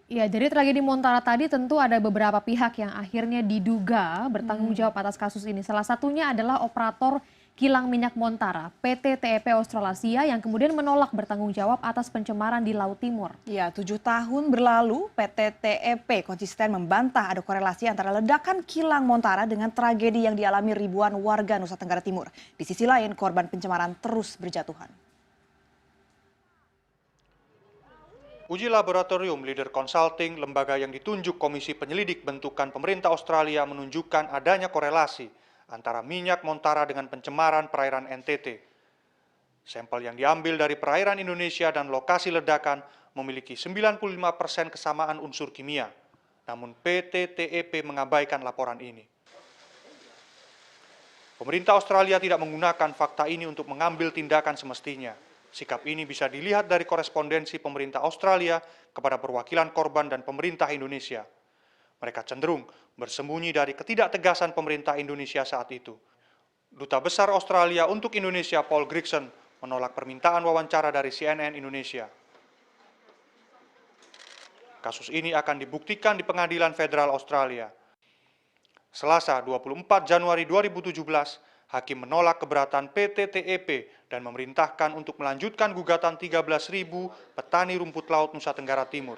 Ya, dari tragedi Montara tadi tentu ada beberapa pihak yang akhirnya diduga bertanggung jawab atas kasus ini. Salah satunya adalah operator kilang minyak Montara, PT TEP Australasia yang kemudian menolak bertanggung jawab atas pencemaran di Laut Timur. Ya, 7 tahun berlalu PT TEP konsisten membantah ada korelasi antara ledakan kilang Montara dengan tragedi yang dialami ribuan warga Nusa Tenggara Timur. Di sisi lain, korban pencemaran terus berjatuhan. Uji laboratorium Leader Consulting, lembaga yang ditunjuk Komisi Penyelidik bentukan pemerintah Australia, menunjukkan adanya korelasi antara minyak Montara dengan pencemaran perairan NTT. Sampel yang diambil dari perairan Indonesia dan lokasi ledakan memiliki 95% kesamaan unsur kimia. Namun PT TEP mengabaikan laporan ini. Pemerintah Australia tidak menggunakan fakta ini untuk mengambil tindakan semestinya. Sikap ini bisa dilihat dari korespondensi pemerintah Australia kepada perwakilan korban dan pemerintah Indonesia. Mereka cenderung bersembunyi dari ketidaktegasan pemerintah Indonesia saat itu. Duta Besar Australia untuk Indonesia Paul Grigson menolak permintaan wawancara dari CNN Indonesia. Kasus ini akan dibuktikan di Pengadilan Federal Australia. Selasa 24 Januari 2017, Hakim menolak keberatan PT TEP dan memerintahkan untuk melanjutkan gugatan 13.000 petani rumput laut Nusa Tenggara Timur.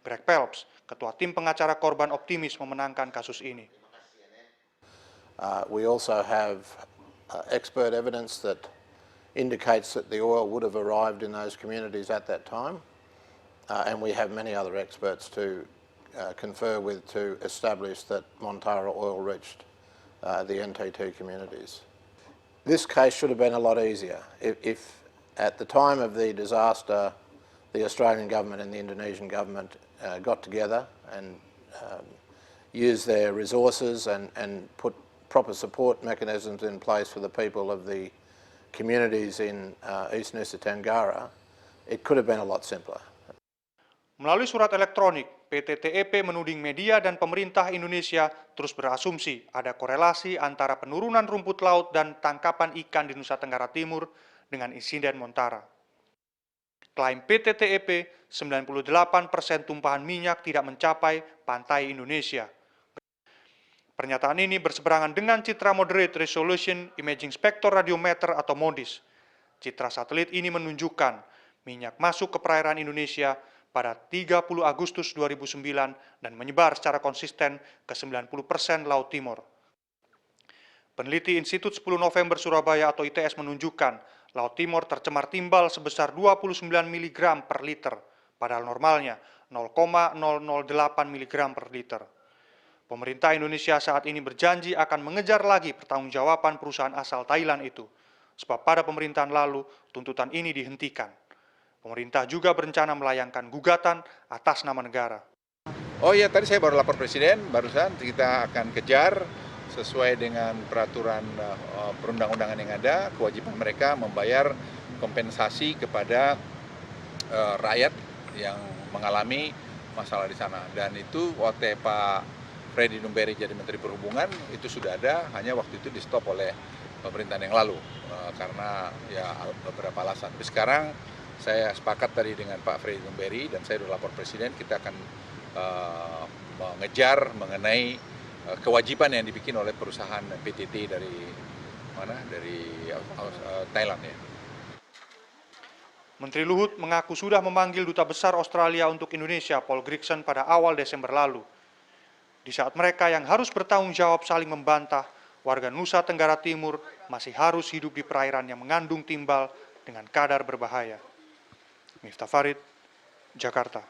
Greg Phelps, ketua tim pengacara korban, optimis memenangkan kasus ini. We also have expert evidence that indicates that the oil would have arrived in those communities at that time, and we have many other experts to confer with to establish that Montara oil reached the NT2 communities. This case should have been a lot easier. If at the time of the disaster, the Australian government and the Indonesian government got together and used their resources and put proper support mechanisms in place for the people of the communities in East Nusa Tenggara, it could have been a lot simpler. Melalui surat elektronik, PT TEP menuding media dan pemerintah Indonesia terus berasumsi ada korelasi antara penurunan rumput laut dan tangkapan ikan di Nusa Tenggara Timur dengan insiden Montara. Klaim PT TEP, 98% tumpahan minyak tidak mencapai pantai Indonesia. Pernyataan ini berseberangan dengan citra Moderate Resolution Imaging Spectrophotometer atau MODIS. Citra satelit ini menunjukkan minyak masuk ke perairan Indonesia pada 30 Agustus 2009 dan menyebar secara konsisten ke 90% Laut Timur. Peneliti Institut 10 November Surabaya atau ITS menunjukkan Laut Timur tercemar timbal sebesar 29 mg per liter, padahal normalnya 0,008 mg per liter. Pemerintah Indonesia saat ini berjanji akan mengejar lagi pertanggungjawaban perusahaan asal Thailand itu, sebab pada pemerintahan lalu tuntutan ini dihentikan. Pemerintah juga berencana melayangkan gugatan atas nama negara. Oh iya, tadi saya baru lapor Presiden, barusan kita akan kejar sesuai dengan peraturan perundang-undangan yang ada, kewajiban mereka membayar kompensasi kepada rakyat yang mengalami masalah di sana. Dan itu waktu Pak Freddy Numberi jadi Menteri Perhubungan, itu sudah ada, hanya waktu itu di stop oleh pemerintahan yang lalu karena ya beberapa alasan. Tapi sekarang saya sepakat tadi dengan Pak Freddy Numberi dan saya sudah lapor Presiden, kita akan mengejar mengenai kewajiban yang dibikin oleh perusahaan PTT dari mana? Dari Thailand ya. Menteri Luhut mengaku sudah memanggil Duta Besar Australia untuk Indonesia, Paul Grigson, pada awal Desember lalu. Di saat mereka yang harus bertanggung jawab saling membantah, warga Nusa Tenggara Timur masih harus hidup di perairan yang mengandung timbal dengan kadar berbahaya. Miftah Farid, Jakarta.